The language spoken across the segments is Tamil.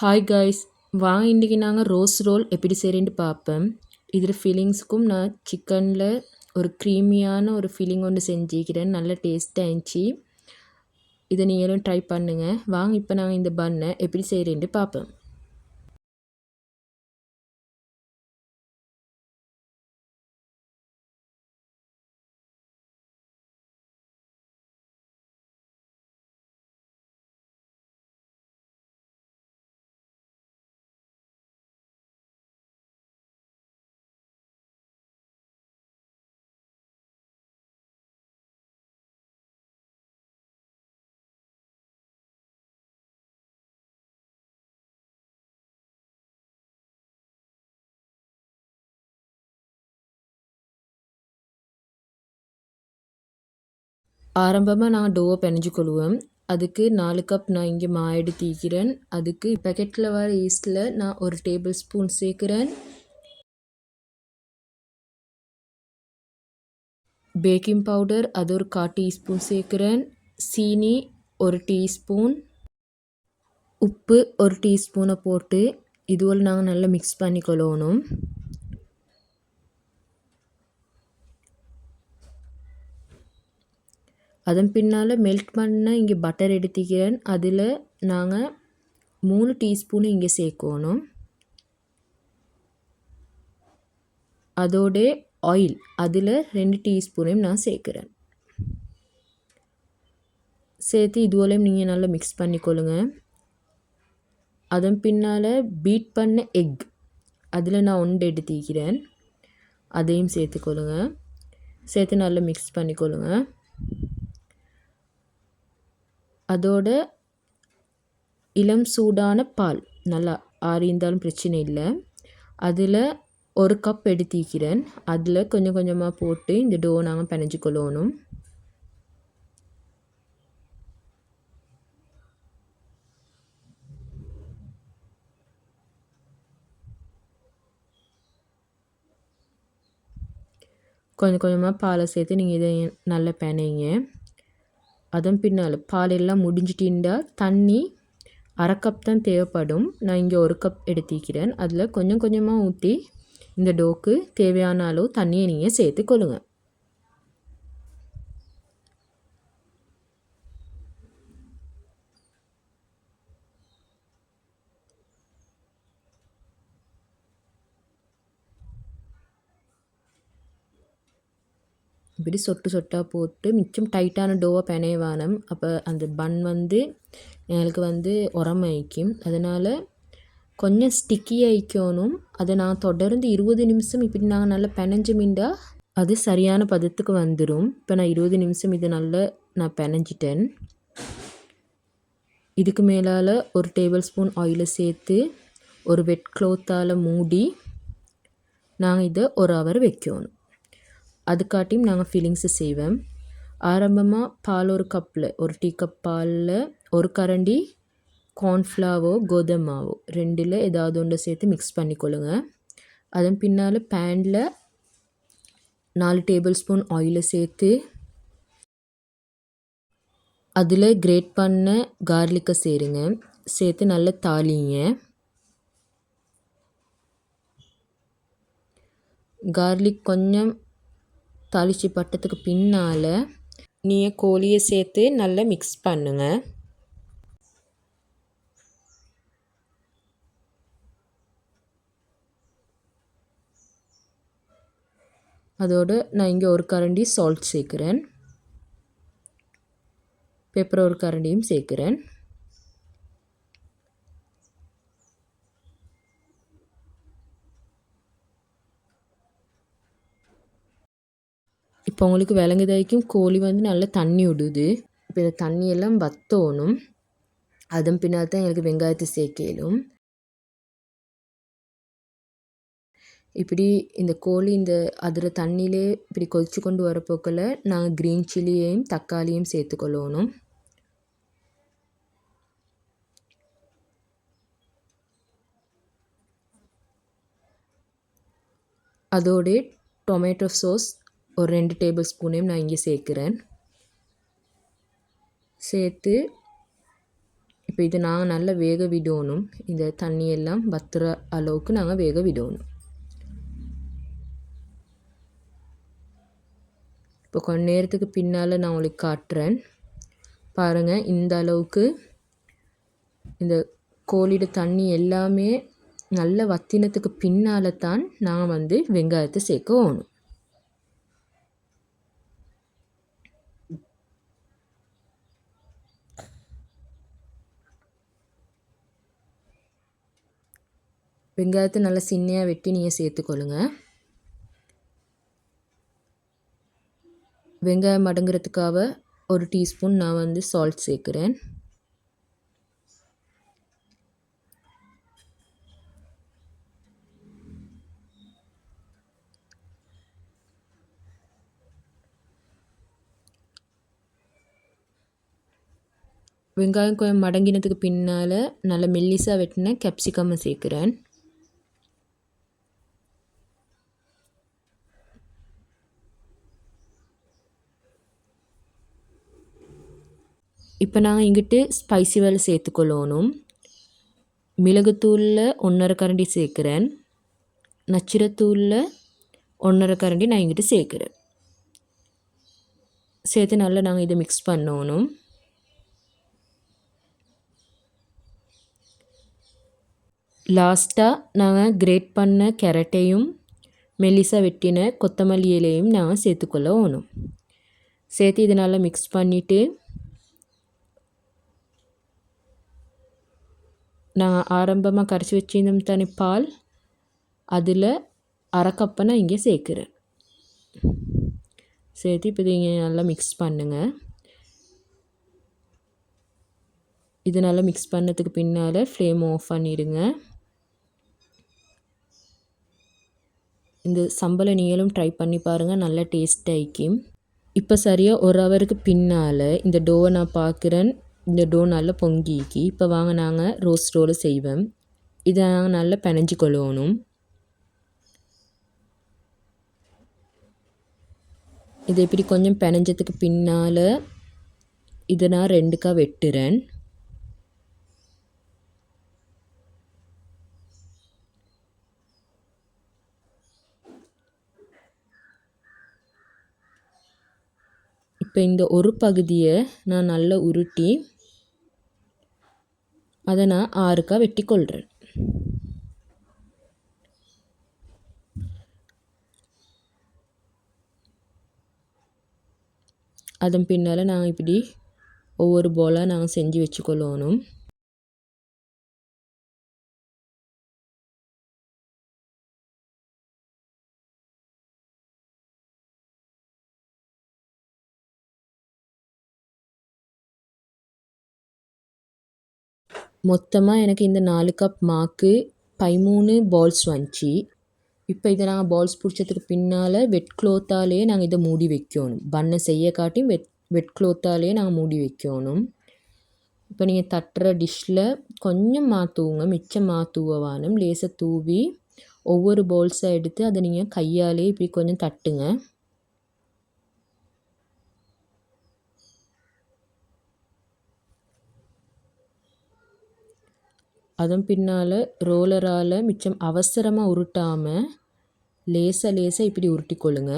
ஹாய் காய்ஸ், வாங்க இன்றைக்கி நாங்கள் ரோஸ் ரோல் எப்படி செய்கிறேன்ட்டு பார்ப்போம். இதில் ஃபில்லிங்ஸுக்கும் நான் சிக்கனில் ஒரு க்ரீமியான ஒரு ஃபில்லிங் ஒன்று செஞ்சுக்கிறேன். நல்ல டேஸ்ட்டாக இருந்துச்சு. இதை நீங்களும் ட்ரை பண்ணுங்கள். வாங்க இப்போ நாங்கள் இந்த பண்ணை எப்படி செய்கிறேன்ட்டு பார்ப்போம். ஆரம்பமாக நான் டோவை பிணைஞ்சிக்கொள்வேன். அதுக்கு 4 கப் நான் இங்கே மா எடுத்திக்கிறேன். அதுக்கு பேக்கெட்டில் வர ஈஸ்டில் நான் 1 டேபிள் ஸ்பூன் சேர்க்குறேன். பேக்கிங் பவுடர் அது ஒரு 1/4 டீஸ்பூன் சேர்க்குறேன். சீனி 1 டீஸ்பூன், உப்பு 1 டீஸ்பூனை போட்டு இதுவரை நாங்கள் நல்லா மிக்ஸ் பண்ணிக்கொள்ளணும். அதன் பின்னால் மெல்ட் பண்ண இங்கே பட்டர் எடுத்துக்கிறேன். அதில் நாங்கள் 3 டீஸ்பூன் இங்கே சேர்க்கணும். அதோட ஆயில் அதில் 2 டீஸ்பூனையும் நான் சேர்க்குறேன். சேர்த்து இதுவரையும் நீங்கள் நல்லா மிக்ஸ் பண்ணிக்கொள்ளுங்க. அதன் பின்னால் பீட் பண்ண எக் அதில் நான் 1 எடுத்துக்கிறேன். அதையும் சேர்த்துக்கொள்ளுங்க. சேர்த்து நல்லா மிக்ஸ் பண்ணிக்கொள்ளுங்க. அதோட இளம் சூடான பால் நல்லா ஆறியிருந்தாலும் பிரச்சனை இல்லை. அதில் 1 கப் எடுத்திக்கிறேன். அதில் கொஞ்சம் கொஞ்சமாக போட்டு இந்த டோ நாங்கள் பிணைஞ்சிக்கொள்ளணும். கொஞ்சம் கொஞ்சமாக பாலை சேர்த்து நீங்கள் இதை நல்லா பிணைங்க. அதன் பின்னால் பால் எல்லாம் முடிஞ்சிட்டின்றா தண்ணி 1/2 கப் தான் தேவைப்படும். நான் இங்கே 1 கப் எடுத்திக்கிறேன். அதில் கொஞ்சம் கொஞ்சமாக ஊற்றி இந்த டோக்கு தேவையான அளவு தண்ணியை நீங்கள் சேர்த்துக்கொள்ளுங்க. இப்படி சொட்டு சொட்டாக போட்டு மிச்சம் டைட்டான டோவை பிணைய வேணும். அப்போ அந்த பன் எங்களுக்கு உரமாயிக்கும். அதனால் கொஞ்சம் ஸ்டிக்கி ஆகிக்கணும். அதை நான் தொடர்ந்து 20 நிமிஷம் இப்படி நாங்கள் நல்லா பிணைஞ்சோமிண்டா அது சரியான பதத்துக்கு வந்துடும். இப்போ நான் 20 நிமிஷம் இது நல்லா நான் பிணைஞ்சிட்டேன். இதுக்கு மேலால் 1 டேபிள் ஸ்பூன் ஆயிலை சேர்த்து ஒரு வெட் க்ளோத்தால் மூடி நாங்கள் இதை 1 ஹவர் வைக்கணும். அதுக்காட்டியும் நாங்கள் ஃபில்லிங்ஸை செய்வோம். ஆரம்பமாக பால் 1 கப்பில் 1 டீ கப் பாலில் 1 கரண்டி கார்ன்ஃப்ளவோ கோதுமை மாவோ 2ல் ஏதாவது ஒன்று சேர்த்து மிக்ஸ் பண்ணிக்கொள்ளுங்க. அதன் பின்னால் பேனில் 4 டேபிள் ஸ்பூன் ஆயிலை சேர்த்து அதில் கிரேட் பண்ண கார்லிக்கை சேருங்க. சேர்த்து நல்லா தாளிங்க. கார்லிக் கொஞ்சம் தாளித்து பட்டத்துக்கு பின்னால் நீங்கள் கோழியை சேர்த்து நல்லா மிக்ஸ் பண்ணுங்க. அதோடு நான் இங்கே 1 கரண்டி சால்ட் சேர்க்குறேன். பெப்பர் 1 கரண்டியும் சேர்க்குறேன். இப்போ உங்களுக்கு விளங்குதாய்க்கும் கோழி நல்லா தண்ணி விடுது. இப்போ இந்த தண்ணியெல்லாம் வற்றணும். அதன் பின்னால் தான் எனக்கு வெங்காயத்தை சேர்க்கலும். இப்படி இந்த கோழி அதில் தண்ணியிலே இப்படி கொதிச்சு கொண்டு வரப்போக்கில் நாங்கள் க்ரீன் சில்லியையும் தக்காளியும் சேர்த்துக்கொள்ளணும். அதோட டொமேட்டோ சாஸ் ஒரு 2 டேபிள் ஸ்பூனையும் நான் இங்கே சேர்க்குறேன். சேர்த்து இப்போ இது நாங்கள் நல்லா வேக விடணும். இந்த தண்ணியெல்லாம் வத்துற அளவுக்கு நாங்கள் வேக விடணும். இப்போ கொஞ்ச நேரத்துக்கு பின்னால் நான் உங்களுக்கு காட்டுறேன். பாருங்கள், இந்த அளவுக்கு இந்த கோழியோட தண்ணி எல்லாமே நல்ல வத்தினத்துக்கு பின்னால் தான் நான் வந்து வெங்காயத்தை சேர்க்கணும். வெங்காயத்தை நல்லா சின்னையாக வெட்டி நீங்கள் சேர்த்துக்கொள்ளுங்க. வெங்காயம் மடங்குறதுக்காக 1 டீஸ்பூன் நான் வந்து சால்ட் சேர்க்குறேன். வெங்காயம் கொஞ்சம் மடங்கினதுக்கு பின்னால் நல்ல மெல்லிசாக வெட்டின கேப்சிகம் சேர்க்குறேன். இப்போ நாங்கள் இங்கிட்டு ஸ்பைசி வேலை சேர்த்துக்கொள்ளணும். மிளகுத்தூளில் 1.5 கரண்டி சேர்க்குறேன். நச்சிரத்தூளில் 1.5 கரண்டி நான் இங்கிட்டு சேர்க்குறேன். சேர்த்து நல்லா நாங்கள் இதை மிக்ஸ் பண்ணணும். லாஸ்ட்டாக நாங்கள் கிரேட் பண்ண கேரட்டையும் மெல்லிசாக வெட்டின கொத்தமல்லி இலையும் நாங்கள் சேர்த்துக்கொள்ளணும். சேர்த்து இதை நல்லா மிக்ஸ் பண்ணிவிட்டு நாங்கள் ஆரம்பமாக கரைச்சி வச்சிருந்தோம் தானே பால், அதில் 1/2 கப்பை நான் இங்கே சேர்க்குறேன். சேர்த்து இப்போ இதை நல்லா மிக்ஸ் பண்ணுங்கள். இது நல்லா மிக்ஸ் பண்ணதுக்கு பின்னால் ஃப்ளேம் ஆஃப் பண்ணிடுங்க. இந்த சம்பளை நீங்களும் ட்ரை பண்ணி பாருங்கள், நல்லா டேஸ்ட் ஆகிக்கும். இப்போ சரியாக 1 ஹவருக்கு பின்னால் இந்த டோவை நான் பார்க்குறேன். இந்த டோ நல்லா பொங்கிக்கி. இப்போ வாங்க நாங்கள் ரோஸ்ட் ரோல் செய்வோம். இதை நாங்கள் நல்லா பிணைஞ்சு கொள்ளணும். இதை இப்படி கொஞ்சம் பிணைஞ்சதுக்கு பின்னால் இதை நான் 2க்கா வெட்டுறேன். இப்போ இந்த ஒரு பகுதியை நான் நல்லா உருட்டி அதை நான் 6க்கா வெட்டி கொள்கிறேன். அதன் பின்னால் நாங்கள் இப்படி ஒவ்வொரு போலாக நாங்கள் செஞ்சு வச்சுக்கொள்ளணும். மொத்தமாக எனக்கு இந்த 4 கப் மாக்கு 13 பால்ஸ் வந்துச்சு. இப்போ இதை நாங்கள் பால்ஸ் பிடிச்சதுக்கு பின்னால் வெட் க்ளோத்தாலே நாங்கள் இதை மூடி வைக்கணும். பண்ணை செய்ய காட்டியும் வெட் க்ளோத்தாலே நாங்கள் மூடி வைக்கணும். இப்போ நீங்கள் தட்டுற டிஷ்ஷில் கொஞ்சம் மாற்றுவோங்க, மிச்சம் மாற்றுவானும் லேசாக தூவி ஒவ்வொரு பால்ஸாக எடுத்து அதை நீங்கள் கையாலே இப்படி கொஞ்சம் தட்டுங்க. அதன் பின்னால் ரோலரால் மிச்சம் அவசரமாக உருட்டாமல் லேசாக இப்படி உருட்டிக்கொள்ளுங்க.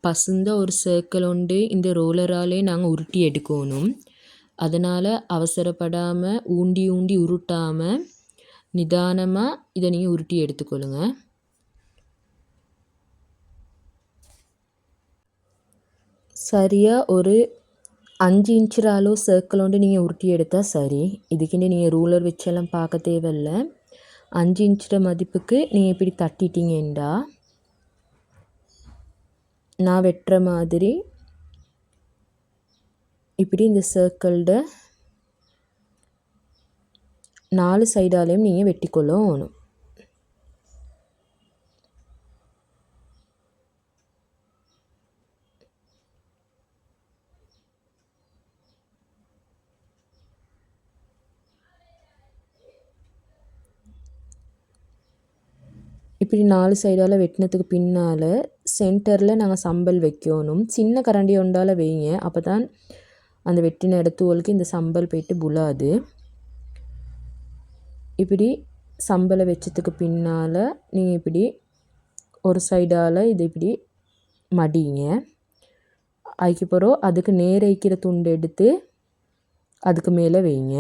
பசுந்த ஒரு சர்க்கிள் உண்டு இந்த ரோலராலே நாங்கள் உருட்டி எடுக்கணும். அதனால் அவசரப்படாமல் ஊண்டி உருட்டாமல் நிதானமாக இதை நீங்கள் உருட்டி எடுத்துக்கொள்ளுங்க. சரியாக ஒரு 5 இன்ச்சு அளவு சர்க்கிள் ஒன்று நீங்கள் உருட்டி எடுத்தால் சரி. இதுக்குன்னு நீங்கள் ரூலர் வச்செல்லாம் பார்க்க தேவையில்ல. 5 இன்ச்சு மதிப்புக்கு நீங்கள் இப்படி தட்டிட்டீங்கண்டா நான் வெட்டுற மாதிரி இப்படி இந்த சர்க்கிள்ட 4 சைடாலையும் நீங்கள் வெட்டிக்கொள்ளணும். இப்படி 4 சைடால் வெட்டினதுக்கு பின்னால் சென்டரில் நாங்கள் சம்பல் வைக்கணும். சின்ன கரண்டி ஒன்றால் வைங்க, அப்போ தான் அந்த வெட்டின இடத்துவலுக்கு இந்த சம்பல் போய்ட்டு புலாது. இப்படி சம்பலை வச்சதுக்கு பின்னால் நீங்கள் இப்படி ஒரு சைடால் இது இப்படி மடிங்க. அதுக்கப்புறம் அதுக்கு நேர வைக்கிற துண்டு எடுத்து அதுக்கு மேலே வைங்க.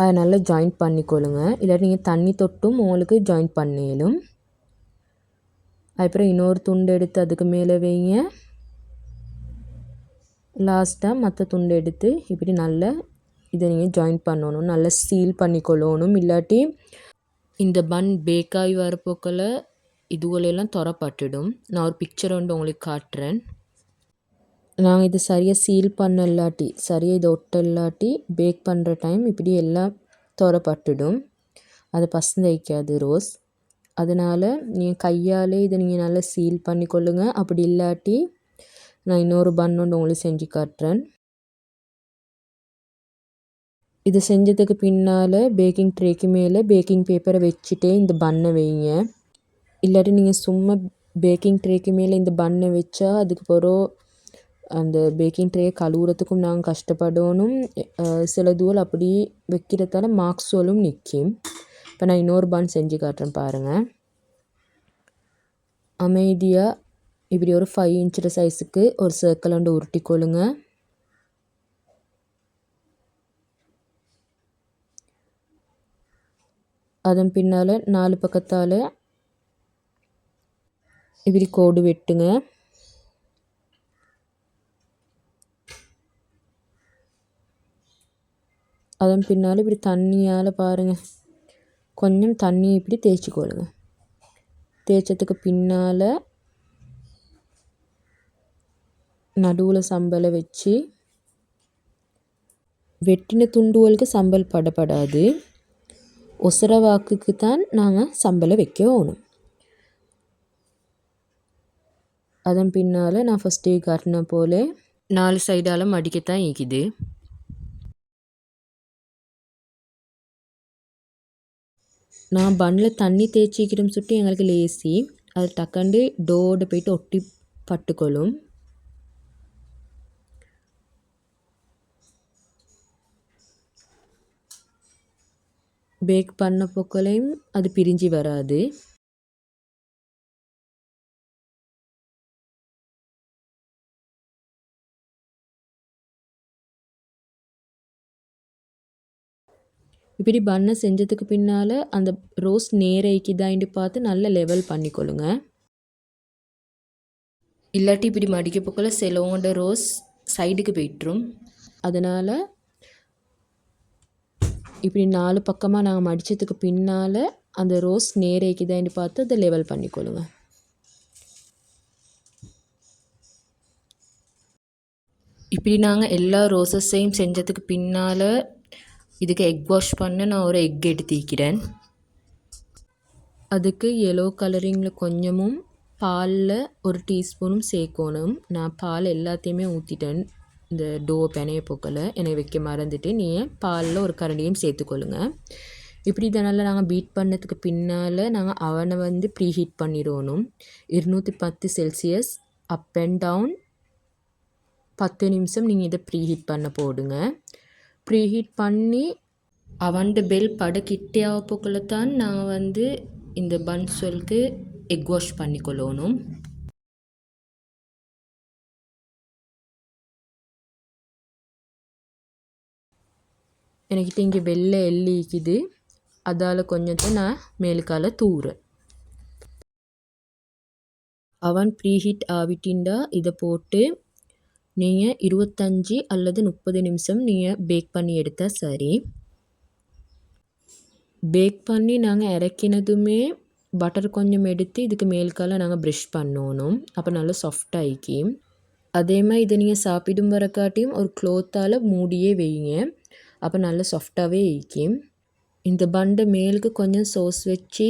அதை நல்லா ஜாயிண்ட் பண்ணிக்கொள்ளுங்க. இல்லாட்டி நீங்கள் தண்ணி தொட்டும் உங்களுக்கு ஜாயிண்ட் பண்ணிடும். அதுக்கப்புறம் இன்னொரு துண்டு எடுத்து அதுக்கு மேலே வைங்க. லாஸ்ட்டாக மற்ற துண்டு எடுத்து இப்படி நல்லா இதை நீங்கள் ஜாயின் பண்ணணும். நல்லா சீல் பண்ணிக்கொள்ளணும். இல்லாட்டி இந்த பன் பேக்காகி வரப்போக்கில் இதுகளெல்லாம் துறப்பட்டுடும். நான் ஒரு பிக்சர் வந்து உங்களுக்கு காட்டுறேன். நாங்கள் இது சரியாக சீல் பண்ண இல்லாட்டி சரியாக இதை ஒட்ட இல்லாட்டி பேக் பண்ணுற டைம் இப்படி எல்லாம் துறப்பட்டுடும். அது பசங்க வைக்காது ரோஸ். அதனால் நீங்கள் கையாலே இதை நீங்கள் நல்லா சீல் பண்ணிக்கொள்ளுங்க. அப்படி இல்லாட்டி நான் இன்னொரு பன் ஒன்று உங்களுக்கு செஞ்சு காட்டுறேன். இது செஞ்சதுக்கு பின்னால் பேக்கிங் ட்ரேக்கு மேலே பேக்கிங் பேப்பரை வச்சுட்டே இந்த பன்னை வைங்க. இல்லாட்டி நீங்கள் சும்மா பேக்கிங் ட்ரேக்கு மேலே இந்த பன்னை வச்சா அதுக்கு பிறகு அந்த பேக்கிங் ட்ரேயை கழுவுறதுக்கும் நாங்கள் கஷ்டப்படணும். சில தூள் அப்படி வைக்கிறதால மார்க்ஸோலும் நிற்கும். இப்போ நான் இன்னொரு பன் செஞ்சு காட்டுறேன் பாருங்கள். அமைதியாக இப்படி ஒரு 5 இன்ச் சைஸுக்கு ஒரு சர்க்கிள் வந்து உருட்டிக்கொள்ளுங்க. அதன் பின்னால் 4 பக்கத்தால் இப்படி கோடு வெட்டுங்க. அதன் பின்னால் இப்படி தண்ணியால் பாருங்கள் கொஞ்சம் தண்ணி இப்படி தேய்ச்சிக்கொள்ளுங்க. தேய்ச்சதுக்கு பின்னால் நடுவில் சம்பலை வச்சு வெட்டின துண்டுகளுக்கு சம்பல் படப்படாது. ஒசர வாக்குக்கு தான் நாங்கள் சம்பலை வைக்கணும். அதன் பின்னால் நான் ஃபஸ்ட்டே காட்டின போல் 4 சைடால் மடிக்கத்தான் ஈக்குது. நான் பன்னில் தண்ணி தேய்ச்சிக்கிடும் சுட்டு எங்களுக்கு லேசி. அது டக்காண்டு டோட போய்ட்டு ஒட்டி பட்டுக்கொள்ளும். பேக் பண்ண பொக்கலையும் அது பிரிஞ்சு வராது. இப்படி பன்னை செஞ்சதுக்கு பின்னால் அந்த ரோஸ் நேரைக்குதான்ட்டு பார்த்து நல்ல லெவல் பண்ணிக்கொள்ளுங்க. இல்லாட்டி இப்படி மடிக்க போக்கில் சிலவங்களோட ரோஸ் சைடுக்கு போய்ட்டுரும். அதனால் இப்படி 4 பக்கமாக நாங்கள் மடித்ததுக்கு பின்னால் அந்த ரோஸ் நேரைக்குதான்ட்டு பார்த்து அதை லெவல் பண்ணிக்கொள்ளுங்க. இப்படி நாங்கள் எல்லா ரோஸஸையும் செஞ்சதுக்கு பின்னால் இதுக்கு எக் வாஷ் பண்ண நான் ஒரு எக் எடுத்துக்கிறேன். அதுக்கு எல்லோ கலரிங்கில் கொஞ்சமும் பாலில் ஒரு டீஸ்பூனும் சேர்க்கணும். நான் பால் எல்லாத்தையுமே ஊற்றிட்டேன். இந்த டோ பெனைய போக்கில் என்னை வைக்க மறந்துட்டு நீங்கள் பாலில் ஒரு கரண்டியும் சேர்த்துக்கொள்ளுங்க. இப்படி இதனால் நாங்கள் பீட் பண்ணதுக்கு பின்னால் நாங்கள் அவனை வந்து ப்ரீஹீட் பண்ணிடணும். 210 செல்சியஸ் அப் அண்ட் டவுன் 10 நிமிஷம் நீங்கள் இதை ப்ரீஹீட் பண்ண போடுங்க. ப்ரீஹீட் பண்ணி அவன்ட பெல் பட கிட்டே ஆகப்போக்கில் தான் நாங்கள் வந்து இந்த பன்ஸ்வெல்க்கு எக் வாஷ் பண்ணிக்கொள்ளணும். எனக்கிட்ட இங்கே வெள்ளை எள்ளிக்குது. அதால் கொஞ்சத்தை நான் மேலுக்கால தூறேன். அவன் ப்ரீஹீட் ஆகிட்டின்டா இதை போட்டு நீங்கள் 25 அல்லது 30 நிமிஷம் நீங்கள் பேக் பண்ணி எடுத்தால் சரி. பேக் பண்ணி நாங்கள் இறக்கினதுமே பட்டர் கொஞ்சம் எடுத்து இதுக்கு மேலுக்கால நாங்கள் ப்ரஷ் பண்ணணும். அப்போ நல்லா சாஃப்டாகிக்கி. அதே மாதிரி இதை நீங்கள் சாப்பிடும் வரக்காட்டியும் ஒரு க்ளோத்தால் மூடியே வைங்க. அப்போ நல்லா சாஃப்டாகவே ஈக்கும். இந்த பண்டை மேலுக்கு கொஞ்சம் சோஸ் வச்சு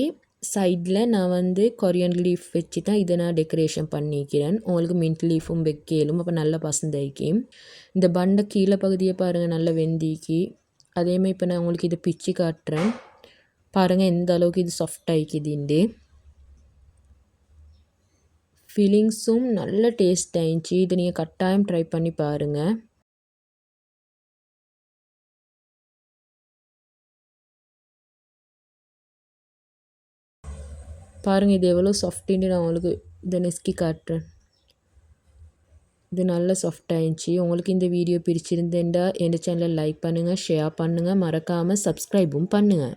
சைடில் நான் வந்து கொரியன் லீஃப் வச்சு தான் இதை நான் டெக்கரேஷன் பண்ணிக்கிறேன். உங்களுக்கு மின்ட் லீஃபும் வைக்கலும். அப்போ நல்லா பசந்தாக்கி. இந்த பண்டை கீழே பகுதியை பாருங்கள் நல்லா வெந்திக்கி. அதேமாதிரி இப்போ நான் உங்களுக்கு இதை பிச்சு காட்டுறேன். பாருங்கள் எந்த அளவுக்கு இது சாஃப்டாகிக்குதுண்டு. ஃபில்லிங்ஸும் நல்ல டேஸ்ட் ஆயிடுச்சு. இதை நீங்கள் கட்டாயம் ட்ரை பண்ணி பாருங்கள். பாருங்கள் இது எவ்வளோ சாஃப்ட்டுன்னு நான் உங்களுக்கு இதை நெஸ்கி காட்டுறேன். இது நல்ல சாஃப்ட் ஆயிடுச்சு. உங்களுக்கு இந்த வீடியோ பிடிச்சிருந்தேன்டா என் சேனலை லைக் பண்ணுங்கள், ஷேர் பண்ணுங்கள், மறக்காமல் சப்ஸ்கிரைபும் பண்ணுங்கள்.